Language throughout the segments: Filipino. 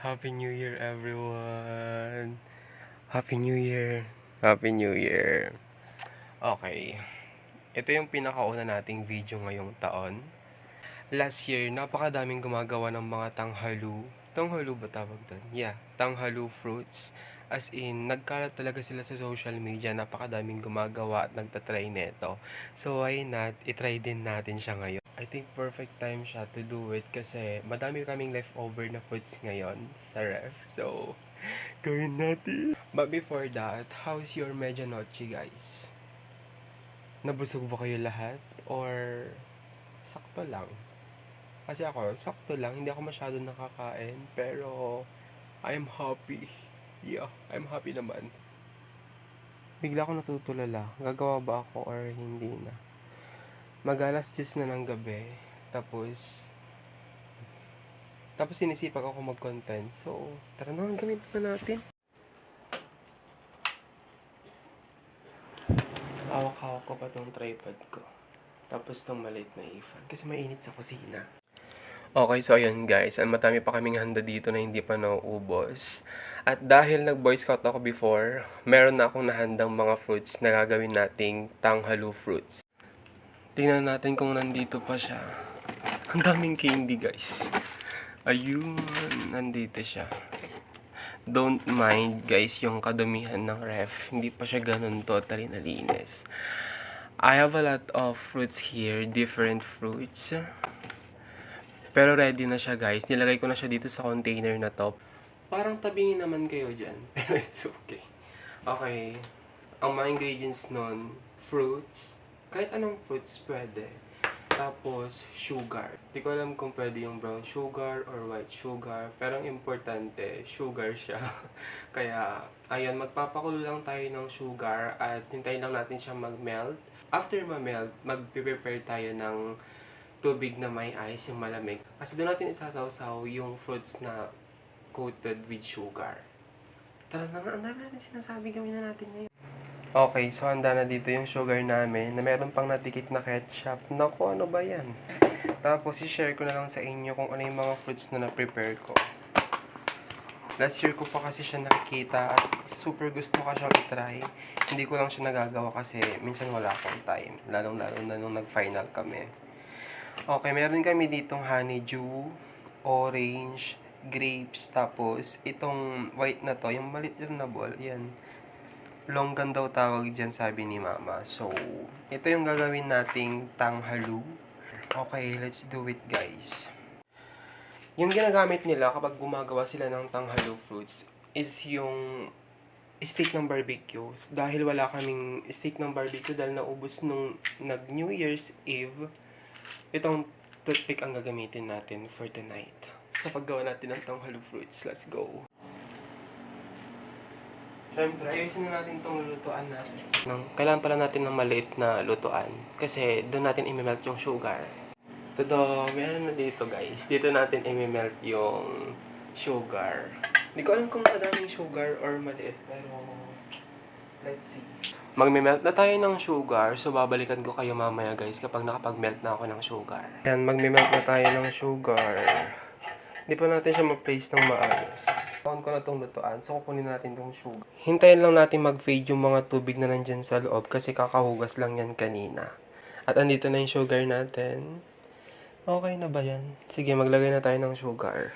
Happy New Year, everyone! Happy New Year! Happy New Year! Okay, ito yung pinakauna nating video ngayong taon. Last year, napakadaming gumagawa ng mga tanghalu. Tanghalu ba tawag doon? Yeah, tanghalu fruits. As in, nagkalat talaga sila sa social media. Napakadaming gumagawa at nagtatry neto. So, why not? Itry din natin siya ngayon. I think perfect time siya to do it kasi madami kaming leftover na fruits ngayon sa ref. So, gawin natin. But before that, how's your medianoche, guys? Nabusog ba kayo lahat? Or sakto lang? Kasi ako, sakto lang, hindi ako masyado nakakain, pero I'm happy. Yeah, I'm happy naman. Bigla ako natutulala, gagawa ba ako or hindi na. Mag-alas 10 na ng gabi, tapos sinisipag ako mag-content. So, tara na, gawin na natin. Hawak-hawak ko pa tong tripod ko. Tapos tong maliit na ifan, kasi mainit sa kusina. Okay, so ayun guys, madami pa kaming handa dito na hindi pa nauubos. At dahil nag-boy scout ako before, meron na akong nahandang mga fruits na gagawin nating tanghalu fruits. Tingnan natin kung nandito pa siya. Ang daming candy guys. Ayun, nandito siya. Don't mind guys yung kadumihan ng ref. Hindi pa siya ganun totally nalinis. I have a lot of fruits here, different fruits. Pero ready na siya guys. Nilagay ko na siya dito sa container na to. Parang tabingin naman kayo dyan. Pero it's okay. Okay. Ang mga ingredients nun, fruits. Kahit anong fruits pwede. Tapos, sugar. Di ko alam kung pwede yung brown sugar or white sugar. Pero ang importante, sugar siya. Kaya, ayun, magpapakulo lang tayo ng sugar at hintayin lang natin siya mag-melt. After ma-melt, mag-prepare tayo ng tubig na may ice, yung malamig. Kasi doon natin isasawsaw yung fruits na coated with sugar. Tara na nga, ang dami natin sinasabi, gawin na natin ngayon. Okay, so handa na dito yung sugar namin na meron pang natikit na ketchup. Naku, ano ba yan? Tapos, i-share ko na lang sa inyo kung ano yung mga fruits na na-prepare ko. Last year ko pa kasi siya nakikita at super gusto ko siyang itry. Hindi ko lang siya nagagawa kasi minsan wala akong time. Lalong-lalo na nung nag-final kami. Okay, meron kami ditong honeydew, orange, grapes, tapos itong white na to, yung maliit na ball, yan. Longgan daw tawag dyan, sabi ni mama. So, ito yung gagawin nating tanghalu. Okay, let's do it guys. Yung ginagamit nila kapag gumagawa sila ng tanghalu fruits is yung steak ng barbecue. Dahil wala kaming steak ng barbecue dahil naubos nung nag-New Year's Eve, itong toothpick ang gagamitin natin for tonight. Sa paggawa natin ng tanghalu fruits, let's go! Siyempre, ayusin na natin itong lutuan natin. Kailangan pala natin ng maliit na lutuan kasi doon natin imemelt yung sugar. Todo, meron na dito guys. Dito natin imemelt yung sugar. Hindi ko alam kung madaming sugar or maliit, pero let's see. Magme-melt na tayo ng sugar, so babalikan ko kayo mamaya guys kapag nakapag-melt na ako ng sugar. Yan, magme-melt na tayo ng sugar. Hindi pa natin siya ma-place ng maayos. Taon ko na itong lutuan, so kukunin natin itong sugar. Hintayin lang natin mag-fade yung mga tubig na nandyan sa loob kasi kakahugas lang yan kanina. At andito na yung sugar natin. Okay na ba yan? Sige, maglagay na tayo ng sugar.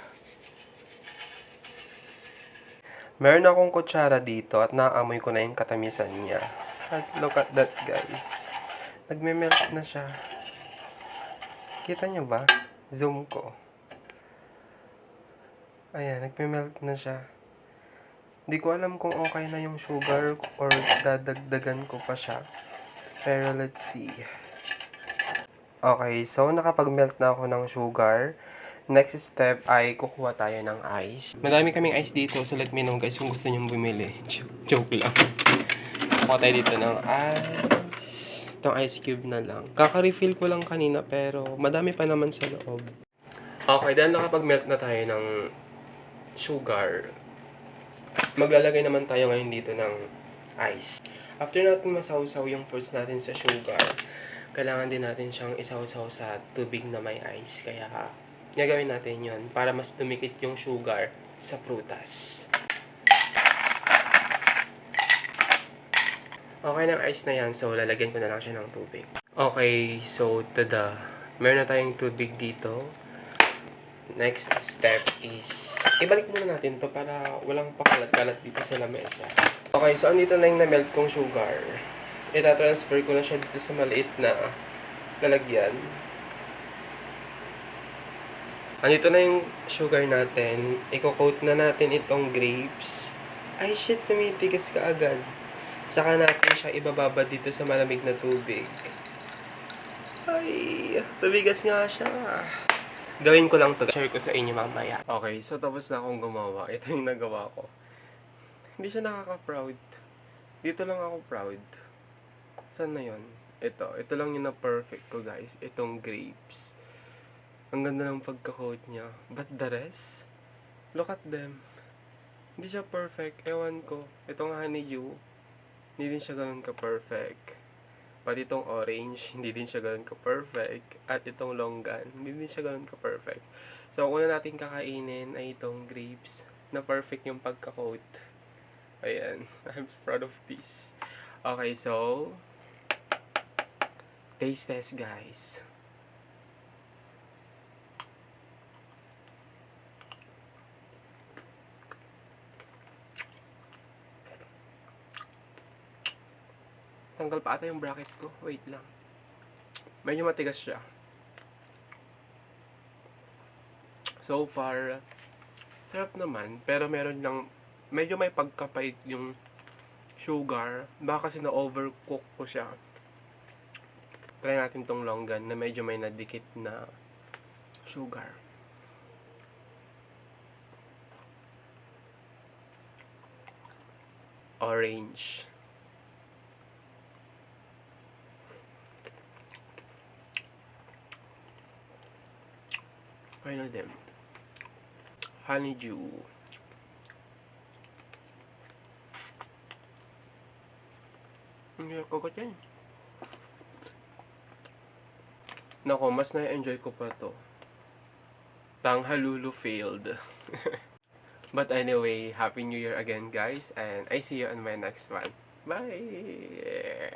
Meron akong kutsara dito at naamoy ko na yung katamisan niya. At look at that guys. Nagme-melt na siya. Kita nyo ba? Zoom ko. Ayan, nagme-melt na siya. Hindi ko alam kung okay na yung sugar or dadagdagan ko pa siya. Pero let's see. Okay, so nakapag-melt na ako ng sugar. Next step ay kukuha tayo ng ice. Madami kaming ice dito, so let me know guys kung gusto nyo bumili. Joke lang. Kukuha tayo dito ng ice. Itong ice cube na lang. Kaka-refill ko lang kanina pero madami pa naman sa loob. Okay, dahil nakapag-melt na tayo ng sugar, maglalagay naman tayo ngayon dito ng ice. After natin masawsaw yung fruits natin sa sugar, kailangan din natin siyang isawsaw sa tubig na may ice. Kaya gagawin natin yon para mas dumikit yung sugar sa prutas. Okay ng ice na yan, so lalagyan ko na lang siya ng tubig. Okay, so tada. Meron na tayong tubig dito. Next step is, ibalik muna natin to para walang pakalat-kalat dito sa lamesa. Okay, so andito na yung na-melt kong sugar. Ita-transfer ko na siya dito sa maliit na lalagyan. Andito na yung sugar natin. Iko-coat na natin itong grapes. Ay shit, tumitigas ka agad. Saka natin siya ibababa dito sa malamig na tubig. Ay, tubigas nga siya. Gawin ko lang to. Share ko sa inyo mamaya. Okay, so tapos na akong gumawa. Ito yung nagawa ko. Hindi siya nakaka-proud. Dito lang ako proud. Saan na yun? Ito lang yung na-perfect ko, guys. Itong grapes. Ang ganda ng pagka-coat niya. But the rest? Look at them. Hindi siya perfect. Ewan ko. Itong honeydew, hindi din siya ganun ka-perfect. Pati itong orange, hindi din siya ganun ka-perfect. At itong longgan, hindi din siya ganun ka-perfect. So, ang una natin kakainin ay itong grapes na perfect yung pagka-coat. Ayan. I'm proud of this. Okay, so taste test, guys. Tanggal pa ata yung bracket ko. Wait lang. Medyo matigas siya. So far, sarap naman. Pero meron lang, medyo may pagkapait yung sugar. Baka kasi na-overcook ko siya. Try natin tong longgan na medyo may nadikit na sugar. Orange. Try na din. Honeydew. Hindi ko yan. Nako, mas na-enjoy ko pa to. Tanghalulu failed. But anyway, Happy New Year again, guys. And I see you on my next one. Bye!